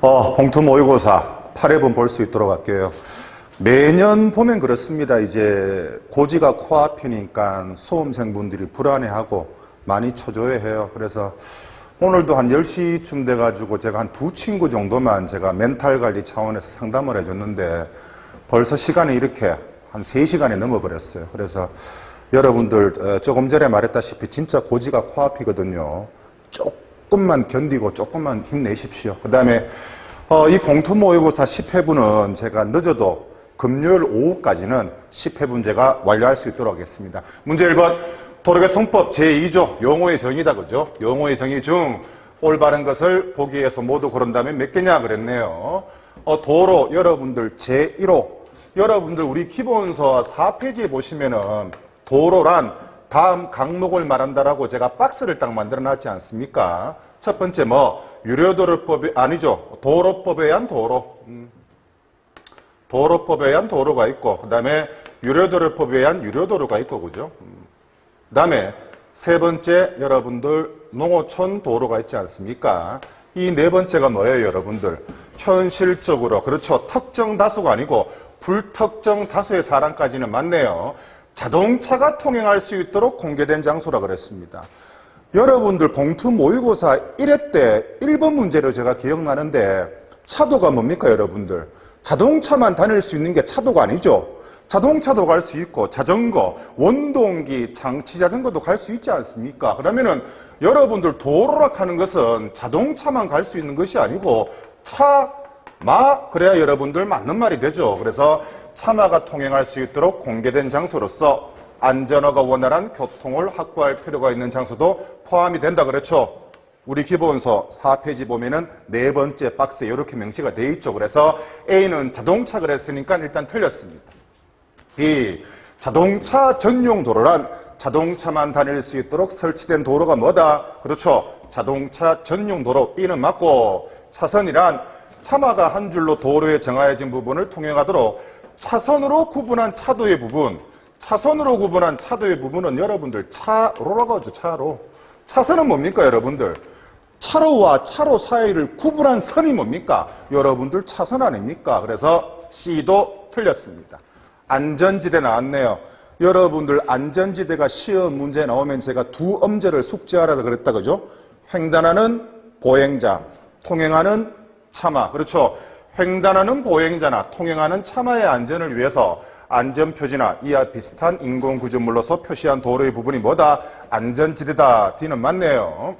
봉투 모의고사 8회분 볼 수 있도록 할게요. 매년 보면 그렇습니다. 이제 고지가 코앞이니까 수험생분들이 불안해하고 많이 초조해해요. 그래서 오늘도 한 10시쯤 돼가지고 제가 한 두 친구 정도만 제가 멘탈 관리 차원에서 상담을 해줬는데 벌써 시간이 이렇게 한 3시간이 넘어버렸어요. 그래서 여러분들 조금 전에 말했다시피 진짜 고지가 코앞이거든요. 조금만 견디고 조금만 힘내십시오. 그 다음에 이 봉투 모의고사 10회분은 제가 늦어도 금요일 오후까지는 10회분 제가 완료할 수 있도록 하겠습니다. 문제 1번 도로교통법 제2조 용어의 정의다. 그죠? 용어의 정의 중 올바른 것을 보기 위해서 모두 고른다면 몇 개냐 그랬네요. 도로 여러분들 제1호 여러분들 우리 기본서 4페이지에 보시면은 도로란 다음 강목을 말한다라고 제가 박스를 딱 만들어 놨지 않습니까? 첫 번째 유료도로법이 아니죠. 도로법에 의한 도로. 도로법에 의한 도로가 있고 그 다음에 유료도로법에 의한 유료도로가 있고 그죠? 그 다음에 세 번째 여러분들 농어촌 도로가 있지 않습니까? 이 네 번째가 뭐예요 여러분들? 현실적으로 그렇죠. 특정 다수가 아니고 불특정 다수의 사람까지는 맞네요. 자동차가 통행할 수 있도록 공개된 장소라 그랬습니다. 여러분들 봉투 모의고사 1회 때 1번 문제로 제가 기억나는데 차도가 뭡니까 여러분들? 자동차만 다닐 수 있는 게 차도가 아니죠. 자동차도 갈 수 있고 자전거, 원동기, 장치자전거도 갈 수 있지 않습니까? 그러면은 여러분들 도로라 하는 것은 자동차만 갈 수 있는 것이 아니고 그래야 여러분들 맞는 말이 되죠. 그래서 차마가 통행할 수 있도록 공개된 장소로서 안전하고 원활한 교통을 확보할 필요가 있는 장소도 포함이 된다 그렇죠. 우리 기본서 4페이지 보면은 네 번째 박스에 이렇게 명시가 돼 있죠. 그래서 A는 자동차 그랬으니까 일단 틀렸습니다. B, 자동차 전용 도로란 자동차만 다닐 수 있도록 설치된 도로가 뭐다? 그렇죠. 자동차 전용 도로 B는 맞고 차선이란 차마가 한 줄로 도로에 정하여진 부분을 통행하도록 차선으로 구분한 차도의 부분, 차선으로 구분한 차도의 부분은 여러분들 차로라고 하죠. 차로. 차선은 뭡니까 여러분들? 차로와 차로 사이를 구분한 선이 뭡니까? 여러분들 차선 아닙니까? 그래서 C도 틀렸습니다. 안전지대 나왔네요. 여러분들 안전지대가 시험 문제 나오면 제가 두 엄제를 숙지하라고 그랬다 그죠? 횡단하는 보행자, 통행하는 차마. 그렇죠. 횡단하는 보행자나 통행하는 차마의 안전을 위해서 안전표지나 이와 비슷한 인공구조물로서 표시한 도로의 부분이 뭐다? 안전지대다. D는 맞네요.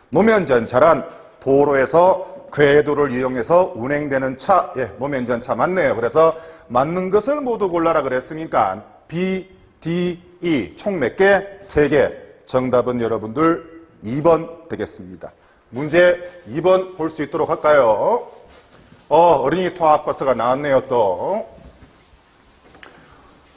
노면전차란 도로에서 궤도를 이용해서 운행되는 차. 노면전차 맞네요. 그래서 맞는 것을 모두 골라라 그랬으니까 B, D, E 총 몇 개? 3개. 정답은 여러분들 2번 되겠습니다. 문제 2번 볼 수 있도록 할까요? 어린이 통학버스가 나왔네요 또.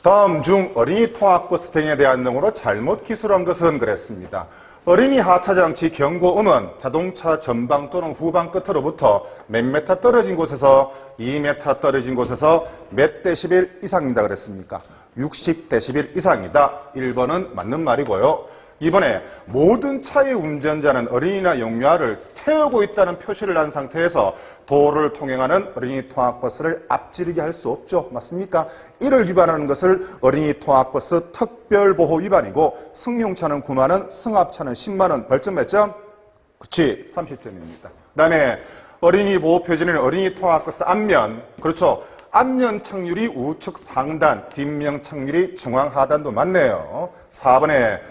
다음 중 어린이 통학버스 등에 대한 내용으로 잘못 기술한 것은 그랬습니다. 어린이 하차장치 경고음은 자동차 전방 또는 후방 끝으로부터 몇 미터 떨어진 곳에서 2m 떨어진 곳에서 몇 데시벨 이상이다 그랬습니까? 60데시벨 이상이다. 1번은 맞는 말이고요. 이번에 모든 차의 운전자는 어린이나 영유아를 태우고 있다는 표시를 한 상태에서 도로를 통행하는 어린이 통학버스를 앞지르게 할 수 없죠. 맞습니까? 이를 위반하는 것을 어린이 통학버스 특별보호 위반이고 승용차는 9만 원, 승합차는 10만 원, 벌점 몇 점? 그치, 30점입니다. 그 다음에 어린이 보호표지는 어린이 통학버스 앞면, 그렇죠. 앞면 착륙이 우측 상단, 뒷면 착륙이 중앙 하단도 맞네요. 4번에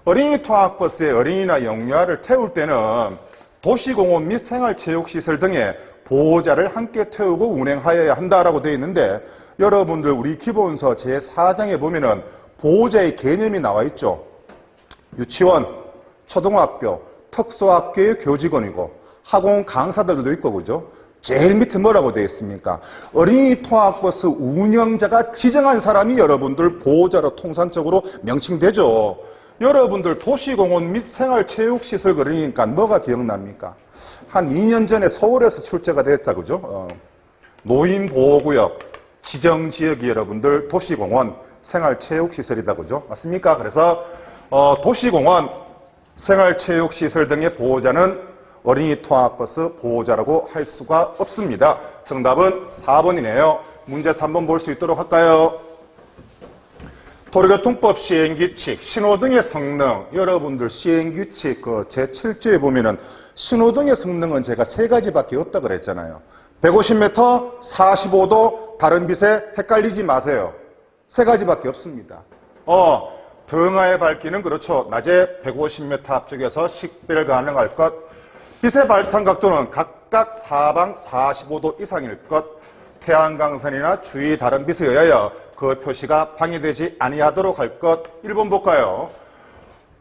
어린이 통학버스에 어린이나 영유아를 태울 때는 도시공원 및 생활체육시설 등의 보호자를 함께 태우고 운행하여야 한다라고 되어 있는데 여러분들 우리 기본서 제4장에 보면은 보호자의 개념이 나와 있죠. 유치원, 초등학교, 특수학교의 교직원이고 학원 강사들도 있고 그죠? 제일 밑에 뭐라고 되어 있습니까? 어린이 통학버스 운영자가 지정한 사람이 여러분들 보호자로 통상적으로 명칭되죠. 여러분들 도시공원 및 생활체육시설 그러니까 뭐가 기억납니까? 한 2년 전에 서울에서 출제가 됐다 그죠? 노인보호구역 지정지역이 여러분들 도시공원 생활체육시설이다 그죠? 맞습니까? 그래서 도시공원 생활체육시설 등의 보호자는 어린이 통학버스 보호자라고 할 수가 없습니다. 정답은 4번이네요. 문제 3번 볼 수 있도록 할까요? 도로교통법 시행규칙, 신호등의 성능. 여러분들 시행규칙 제7조에 보면은 신호등의 성능은 제가 3가지밖에 없다 그랬잖아요. 150m, 45도, 다른 빛에 헷갈리지 마세요. 3가지밖에 없습니다. 등하의 밝기는 그렇죠. 낮에 150m 앞쪽에서 식별 가능할 것. 빛의 발산 각도는 각각 사방 45도 이상일 것. 태양광선이나 주위 다른 빛에 의하여 그 표시가 방해되지 아니하도록 할 것. 1번 볼까요?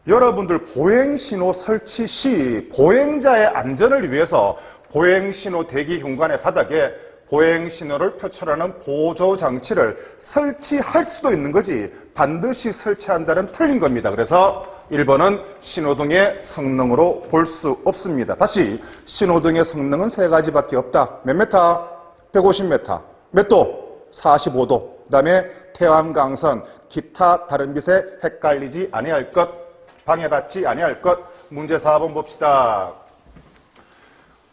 여러분들 보행신호 설치 시 보행자의 안전을 위해서 보행신호 대기 현관의 바닥에 보행신호를 표출하는 보조장치를 설치할 수도 있는 거지 반드시 설치한다는 틀린 겁니다. 그래서 1번은 신호등의 성능으로 볼 수 없습니다. 다시 신호등의 성능은 3가지밖에 없다. 몇 메타? 150m. 몇 도? 45도. 그 다음에 태양광선, 기타 다른 빛에 헷갈리지 아니할 것, 방해받지 아니할 것. 문제 4번 봅시다.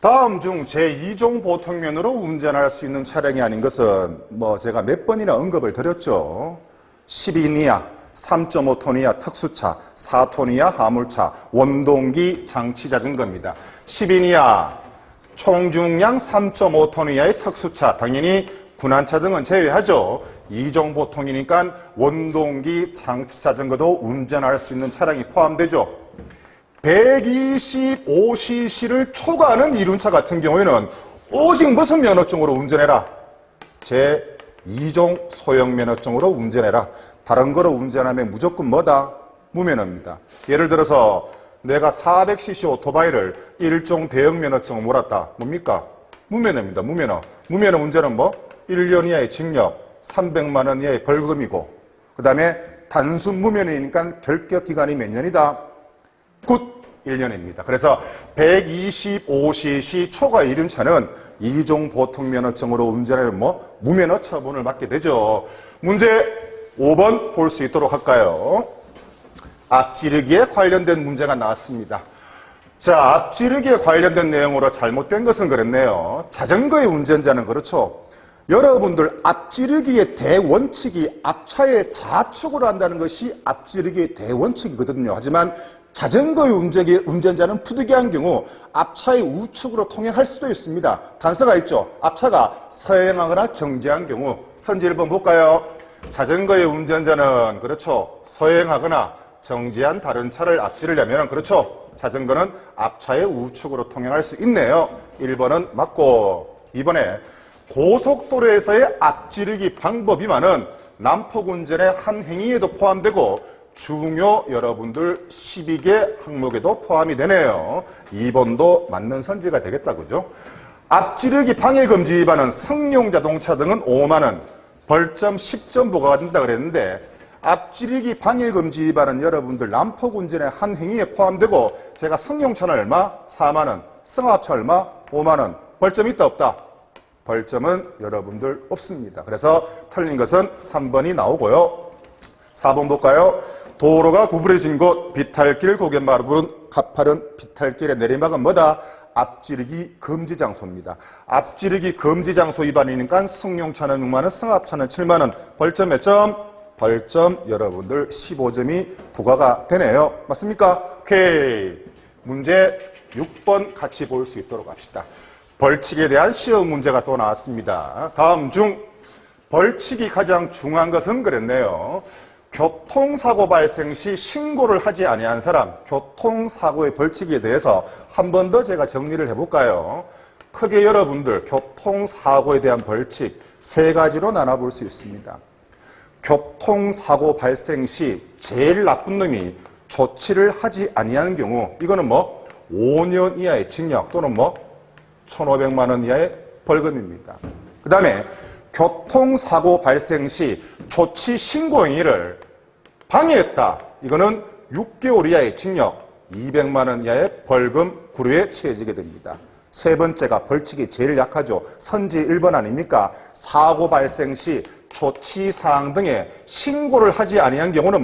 다음 중 제2종 보통면으로 운전할 수 있는 차량이 아닌 것은 제가 몇 번이나 언급을 드렸죠. 12인 이하, 3.5톤 이하 특수차, 4톤 이하 화물차, 원동기 장치 자전거입니다. 10인 이하, 총중량 3.5톤 이하의 특수차, 당연히 군안차 등은 제외하죠. 2종 보통이니까 원동기 장치 자전거도 운전할 수 있는 차량이 포함되죠. 125cc를 초과하는 이륜차 같은 경우에는 오직 무슨 면허증으로 운전해라? 제2종 소형 면허증으로 운전해라. 다른 거로 운전하면 무조건 뭐다? 무면허입니다. 예를 들어서 내가 400cc 오토바이를 1종 대형 면허증을 몰았다. 뭡니까? 무면허입니다. 무면허. 무면허 운전은 1년 이하의 징역, 300만 원 이하의 벌금이고, 그 다음에 단순 무면허니까 결격 기간이 몇 년이다? 1년입니다. 그래서 125cc 초과 이륜차는 2종 보통 면허증으로 운전하면 무면허 처분을 받게 되죠. 문제 5번 볼 수 있도록 할까요? 앞지르기에 관련된 문제가 나왔습니다. 자, 앞지르기에 관련된 내용으로 잘못된 것은 그랬네요. 자전거의 운전자는 그렇죠. 여러분들 앞지르기의 대원칙이 앞차의 좌측으로 한다는 것이 앞지르기의 대원칙이거든요. 하지만 자전거의 운전자는 부득이한 경우 앞차의 우측으로 통행할 수도 있습니다. 단서가 있죠. 앞차가 서행하거나 정지한 경우. 선지 1번 볼까요? 자전거의 운전자는 그렇죠. 서행하거나 정지한 다른 차를 앞지르려면 그렇죠. 자전거는 앞차의 우측으로 통행할 수 있네요. 1번은 맞고. 2번에 고속도로에서의 앞지르기 방법이만은 난폭운전의 한 행위에도 포함되고 중요 여러분들 12개 항목에도 포함이 되네요. 2번도 맞는 선지가 되겠다, 그죠? 앞지르기 방해금지 위반은 승용 자동차 등은 5만원, 벌점 10점 부과가 된다 그랬는데 앞지르기 방해금지 위반은 여러분들 난폭운전의 한 행위에 포함되고 제가 승용차는 얼마? 4만원, 승합차 얼마? 5만원. 벌점 있다 없다? 벌점은 여러분들 없습니다. 그래서 틀린 것은 3번이 나오고요. 4번 볼까요? 도로가 구부러진 곳, 비탈길, 고갯마루는 가파른 비탈길의 내리막은 뭐다? 앞지르기 금지 장소입니다. 앞지르기 금지 장소 위반이니까 승용차는 6만원, 승합차는 7만원. 벌점 몇 점? 벌점 여러분들 15점이 부과가 되네요. 맞습니까? 오케이. 문제 6번 같이 볼 수 있도록 합시다. 벌칙에 대한 시험 문제가 또 나왔습니다. 다음 중 벌칙이 가장 중요한 것은 그랬네요. 교통사고 발생 시 신고를 하지 아니한 사람, 교통사고의 벌칙에 대해서 한 번 더 제가 정리를 해볼까요? 크게 여러분들 교통사고에 대한 벌칙 3가지로 나눠볼 수 있습니다. 교통사고 발생 시 제일 나쁜 놈이 조치를 하지 아니하는 경우 이거는 5년 이하의 징역 또는 1,500만 원 이하의 벌금입니다. 그 다음에 교통사고 발생 시 조치 신고 행위를 방해했다. 이거는 6개월 이하의 징역, 200만 원 이하의 벌금, 구류에 처해지게 됩니다. 세 번째가 벌칙이 제일 약하죠. 선지 1번 아닙니까? 사고 발생 시 조치사항 등에 신고를 하지 아니한 경우는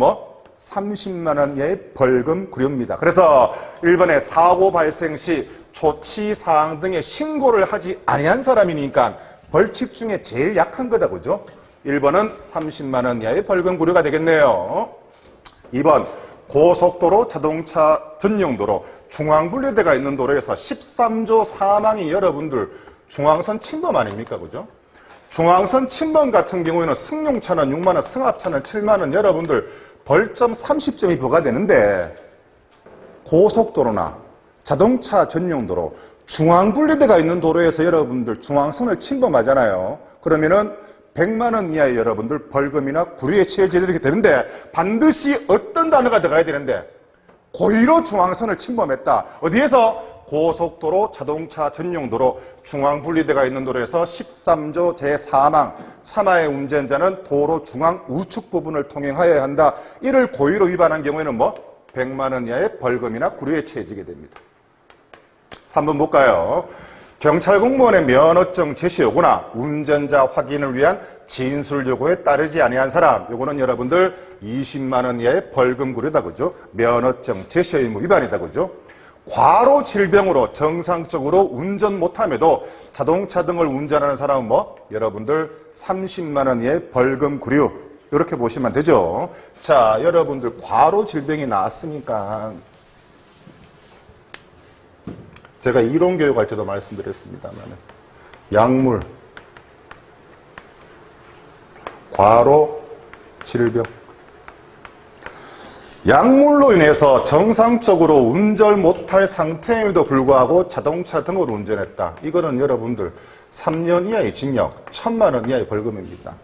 30만 원 이하의 벌금 구류입니다. 그래서 1번에 사고 발생 시 조치 사항 등의 신고를 하지 아니한 사람이니까 벌칙 중에 제일 약한 거다, 그죠? 1번은 30만 원 이하의 벌금 구류가 되겠네요. 2번 고속도로, 자동차 전용도로, 중앙분리대가 있는 도로에서 13조 사망이 여러분들 중앙선 침범 아닙니까? 그죠? 중앙선 침범 같은 경우에는 승용차는 6만 원, 승합차는 7만 원, 여러분들 벌점 30점이 부과되는데 고속도로나 자동차 전용도로, 중앙분리대가 있는 도로에서 여러분들 중앙선을 침범하잖아요. 그러면은 100만 원 이하의 여러분들 벌금이나 구류에 처해지게 되는데 반드시 어떤 단어가 들어가야 되는데 고의로 중앙선을 침범했다. 어디에서? 고속도로, 자동차 전용도로, 중앙분리대가 있는 도로에서 13조 제4항 차마의 운전자는 도로 중앙 우측 부분을 통행하여야 한다. 이를 고의로 위반한 경우에는 100만 원 이하의 벌금이나 구류에 처해지게 됩니다. 3번 볼까요? 경찰 공무원의 면허증 제시 요구나 운전자 확인을 위한 진술 요구에 따르지 아니한 사람, 요거는 여러분들 20만 원 이하의 벌금 구류다, 그죠? 면허증 제시 의무 위반이다, 그죠? 과로 질병으로 정상적으로 운전 못함에도 자동차 등을 운전하는 사람은 여러분들 30만 원 이하의 벌금 구류, 이렇게 보시면 되죠. 자, 여러분들 과로 질병이 나왔으니까 제가 이론 교육할 때도 말씀드렸습니다만 약물, 과로, 질병. 약물로 인해서 정상적으로 운전 못할 상태임에도 불구하고 자동차 등을 운전했다. 이거는 여러분들 3년 이하의 징역, 1,000만 원 이하의 벌금입니다.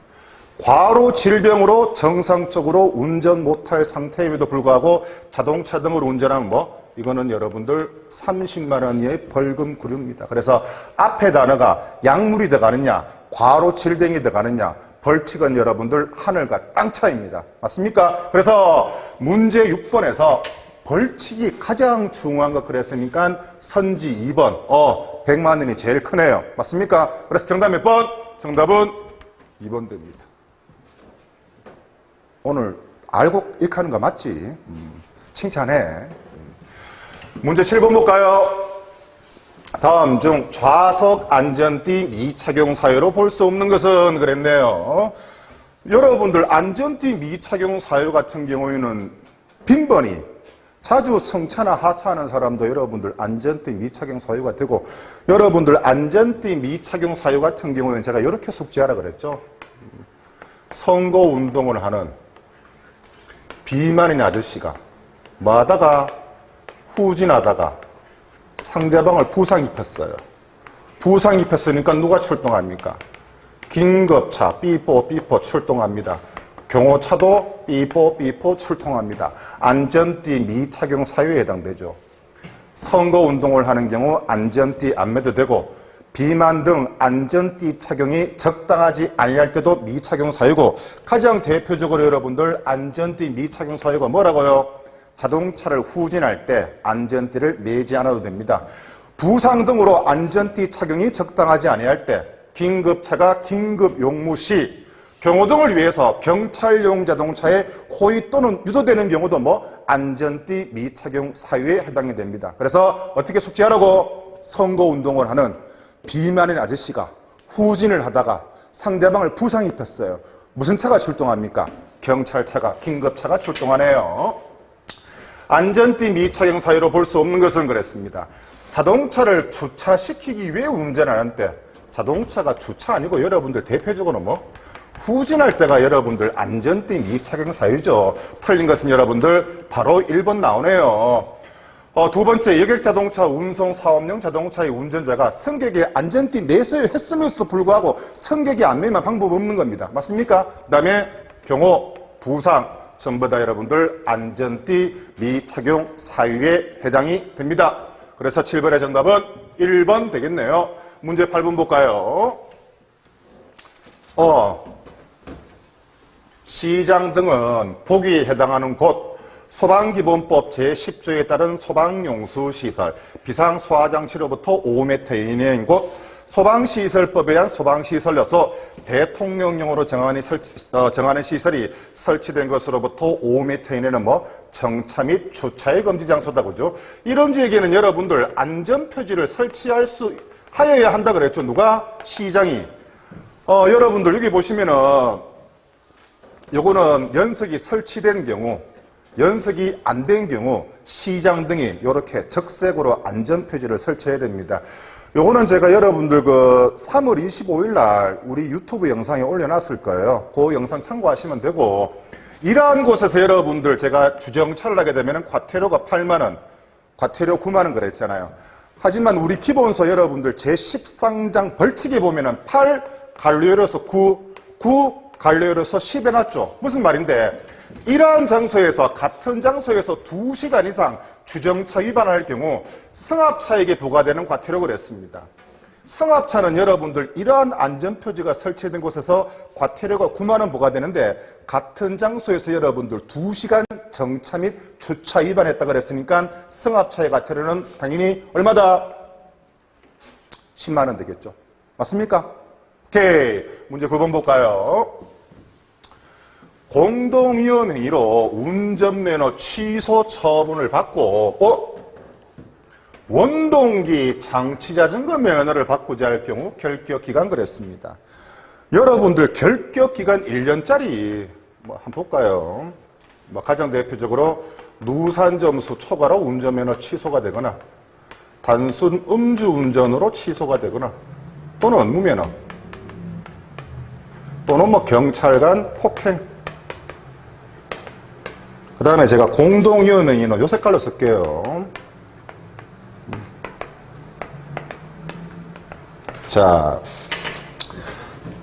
과로 질병으로 정상적으로 운전 못할 상태임에도 불구하고 자동차 등을 운전하면 이거는 여러분들 30만 원 이하의 벌금 구류입니다. 그래서 앞에 단어가 약물이 들어가느냐, 과로 질병이 들어가느냐, 벌칙은 여러분들 하늘과 땅 차이입니다. 맞습니까? 그래서 문제 6번에서 벌칙이 가장 중요한 것 그랬으니까 선지 2번, 100만 원이 제일 크네요. 맞습니까? 그래서 정답 몇 번? 정답은 2번 됩니다. 오늘 알고 이렇게 하는 거 맞지? 칭찬해. 문제 7번 볼까요? 다음 중 좌석 안전띠 미착용 사유로 볼 수 없는 것은 그랬네요. 여러분들 안전띠 미착용 사유 같은 경우에는 빈번히 자주 승차나 하차하는 사람도 여러분들 안전띠 미착용 사유가 되고, 여러분들 안전띠 미착용 사유 같은 경우에는 제가 이렇게 숙지하라 그랬죠. 선거 운동을 하는 비만인 아저씨가 하다가 후진하다가 상대방을 부상 입혔어요. 부상 입혔으니까 누가 출동합니까? 긴급차 삐뽀 출동합니다. 경호차도 삐뽀 출동합니다. 안전띠 미착용 사유에 해당되죠. 선거운동을 하는 경우 안전띠 안 매도 되고, 비만 등 안전띠 착용이 적당하지 아니할 때도 미착용 사유고, 가장 대표적으로 여러분들 안전띠 미착용 사유가 뭐라고요? 자동차를 후진할 때 안전띠를 매지 않아도 됩니다. 부상 등으로 안전띠 착용이 적당하지 아니할 때, 긴급차가 긴급 용무 시, 경호등을 위해서 경찰용 자동차에 호위 또는 유도되는 경우도 안전띠 미착용 사유에 해당이 됩니다. 그래서 어떻게 숙지하라고? 선거운동을 하는 비만인 아저씨가 후진을 하다가 상대방을 부상 입혔어요. 무슨 차가 출동합니까? 경찰차가, 긴급차가 출동하네요. 안전띠 미착용 사유로 볼 수 없는 것은 그랬습니다. 자동차를 주차시키기 위해 운전하는 때, 자동차가 주차 아니고 여러분들 대표적으로 후진할 때가 여러분들 안전띠 미착용 사유죠. 틀린 것은 여러분들 바로 1번 나오네요. 두 번째, 여객자동차 운송사업용 자동차의 운전자가 승객의 안전띠 매서야 했으면서도 불구하고 승객이 안 매면 방법 없는 겁니다. 맞습니까? 그 다음에 경호, 부상, 전부 다 여러분들 안전띠 미착용 사유에 해당이 됩니다. 그래서 7번의 정답은 1번 되겠네요. 문제 8번 볼까요? 시장 등은 보기에 해당하는 곳, 소방기본법 제10조에 따른 소방용수시설, 비상소화장치로부터 5m 이내인 곳, 소방시설법에 의한 소방시설로서 대통령령으로 정하는 시설이 설치된 것으로부터 5m 이내는 정차 및 주차의 금지 장소다, 그죠? 이런 지역에는 여러분들 안전표지를 하여야 한다 그랬죠. 누가? 시장이. 여러분들 여기 보시면은 요거는 연석이 설치된 경우, 연석이 안 된 경우 시장 등이 이렇게 적색으로 안전표지를 설치해야 됩니다. 요거는 제가 여러분들 3월 25일 날 우리 유튜브 영상에 올려놨을 거예요. 그 영상 참고하시면 되고, 이러한 곳에서 여러분들 제가 주정차를 하게 되면 과태료가 8만원, 과태료 9만원 그랬잖아요. 하지만 우리 기본서 여러분들 제13장 벌칙에 보면은 8 간료열어서 9 간료열어서 10 해놨죠. 무슨 말인데, 이러한 장소에서, 같은 장소에서 2시간 이상 주정차 위반할 경우 승합차에게 부과되는 과태료를 했습니다. 승합차는 여러분들 이러한 안전표지가 설치된 곳에서 과태료가 9만원 부과되는데, 같은 장소에서 여러분들 2시간 정차 및 주차 위반했다 그랬으니까 승합차의 과태료는 당연히 얼마다? 10만원 되겠죠. 맞습니까? 오케이. 문제 9번 볼까요? 공동위험행위로 운전면허 취소 처분을 받고 원동기 장치자전거 면허를 바꾸자 할 경우 결격기간 그랬습니다. 여러분들 결격기간 1년짜리 한번 볼까요? 가장 대표적으로 누산점수 초과로 운전면허 취소가 되거나 단순 음주운전으로 취소가 되거나 또는 무면허 또는 경찰관 폭행. 그 다음에 제가 공동위험행위는 요 색깔로 쓸게요. 자,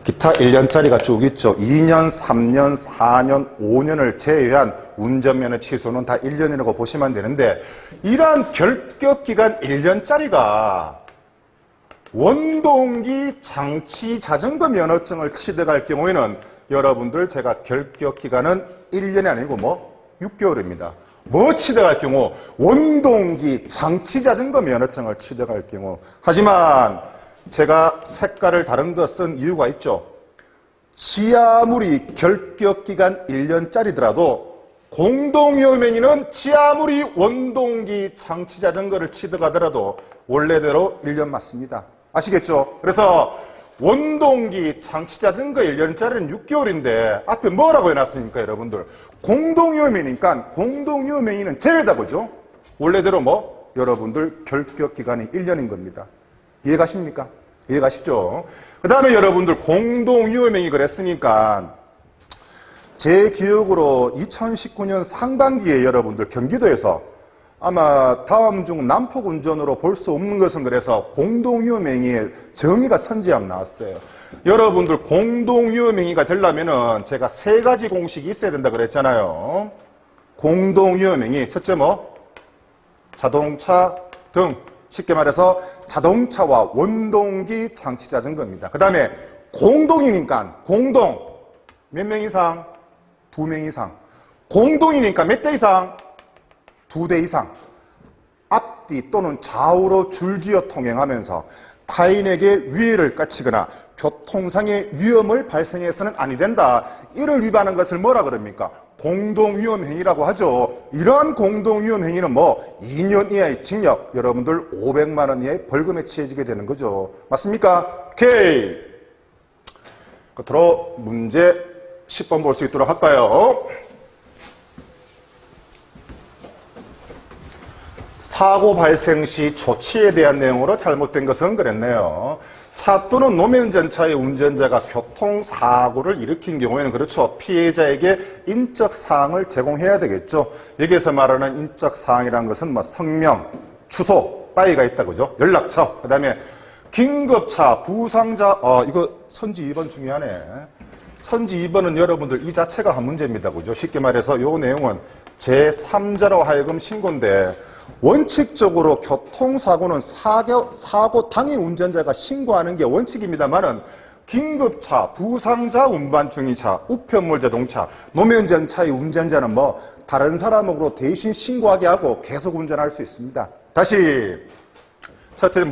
기타 1년짜리가 쭉 있죠. 2년, 3년, 4년, 5년을 제외한 운전면허 취소는 다 1년이라고 보시면 되는데, 이러한 결격기간 1년짜리가 원동기 장치 자전거 면허증을 취득할 경우에는 여러분들 제가 결격기간은 1년이 아니고 6개월입니다. 취득할 경우? 원동기 장치 자전거 면허증을 취득할 경우. 하지만 제가 색깔을 다른 거 쓴 이유가 있죠. 아무리 결격기간 1년짜리더라도 공동위험행위는 아무리 원동기 장치 자전거를 취득하더라도 원래대로 1년 맞습니다. 아시겠죠? 그래서 원동기 장치 자전거 1년짜리는 6개월인데 앞에 뭐라고 해놨습니까, 여러분들? 공동위험행위니까 공동위험행위는 제외다, 그죠? 원래대로 여러분들 결격기간이 1년인 겁니다. 이해가십니까? 이해가시죠? 그 다음에 여러분들 공동위험행위 그랬으니까 제 기억으로 2019년 상반기에 여러분들 경기도에서 아마 다음 중 난폭 운전으로 볼 수 없는 것은 그래서 공동위험행위의 정의가 선지함 나왔어요. 여러분들 공동위험행위가 되려면은 제가 3가지 공식이 있어야 된다 그랬잖아요. 공동위험행위. 첫째 자동차 등. 쉽게 말해서 자동차와 원동기 장치 자전거입니다. 그 다음에 공동이니까 공동 몇 명 이상? 2명 이상. 공동이니까 몇 대 이상? 2대 이상. 앞뒤 또는 좌우로 줄지어 통행하면서 타인에게 위해를 끼치거나 교통상의 위험을 발생해서는 아니 된다. 이를 위반한 것을 뭐라 그럽니까? 공동위험행위라고 하죠. 이러한 공동위험행위는 2년 이하의 징역, 여러분들 500만 원 이하의 벌금에 처해지게 되는 거죠. 맞습니까? 오케이. 끝으로 문제 10번 볼 수 있도록 할까요? 사고 발생 시 조치에 대한 내용으로 잘못된 것은 그랬네요. 차 또는 노면전차의 운전자가 교통사고를 일으킨 경우에는 그렇죠. 피해자에게 인적사항을 제공해야 되겠죠. 여기에서 말하는 인적사항이라는 것은 성명, 주소, 따위가 있다, 그죠? 연락처, 그 다음에 긴급차, 부상자, 이거 선지 2번 중요하네. 선지 2번은 여러분들 이 자체가 한 문제입니다, 그죠? 쉽게 말해서 이 내용은 제3자로 하여금 신고인데, 원칙적으로 교통사고는 사고 당일 운전자가 신고하는 게 원칙입니다만은 긴급차, 부상자 운반 중인 차, 우편물 자동차, 노면전차의 운전자는 다른 사람으로 대신 신고하게 하고 계속 운전할 수 있습니다. 다시 첫째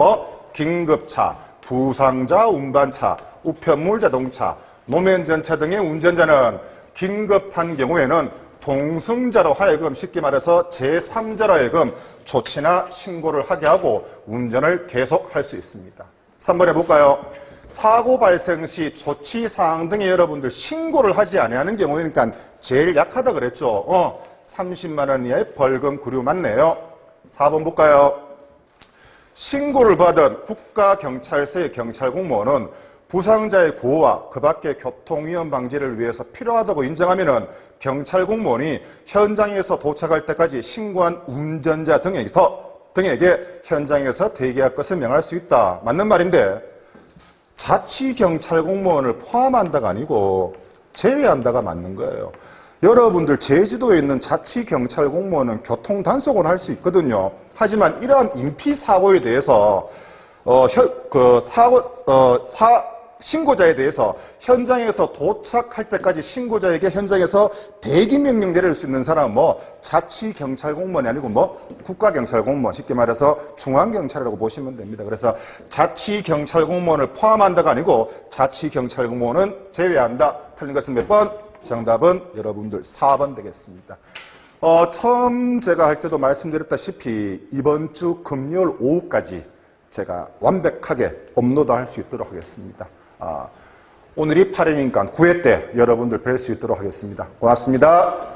긴급차, 부상자 운반차, 우편물 자동차, 노면전차 등의 운전자는 긴급한 경우에는 동승자로 하여금 쉽게 말해서 제3자로 하여금 조치나 신고를 하게 하고 운전을 계속할 수 있습니다. 3번 해볼까요? 사고 발생 시 조치사항 등에 여러분들 신고를 하지 않는 경우니까 제일 약하다 그랬죠. 30만 원 이하의 벌금 구류 맞네요. 4번 볼까요? 신고를 받은 국가경찰서의 경찰공무원은 부상자의 구호와 그 밖의 교통위험 방지를 위해서 필요하다고 인정하면은 경찰공무원이 현장에서 도착할 때까지 신고한 운전자 등에게 현장에서 대기할 것을 명할 수 있다. 맞는 말인데 자치경찰공무원을 포함한다가 아니고 제외한다가 맞는 거예요. 여러분들 제주도에 있는 자치경찰공무원은 교통단속은 할 수 있거든요. 하지만 이러한 인피사고에 대해서 신고자에 대해서 현장에서 도착할 때까지 신고자에게 현장에서 대기 명령 내릴 수 있는 사람은 자치경찰공무원이 아니고 국가경찰공무원, 쉽게 말해서 중앙경찰이라고 보시면 됩니다. 그래서 자치경찰공무원을 포함한다가 아니고 자치경찰공무원은 제외한다. 틀린 것은 몇 번? 정답은 여러분들 4번 되겠습니다. 처음 제가 할 때도 말씀드렸다시피 이번 주 금요일 오후까지 제가 완벽하게 업로드 할 수 있도록 하겠습니다. 오늘이 8일이니까 9회 때 여러분들 뵐 수 있도록 하겠습니다. 고맙습니다.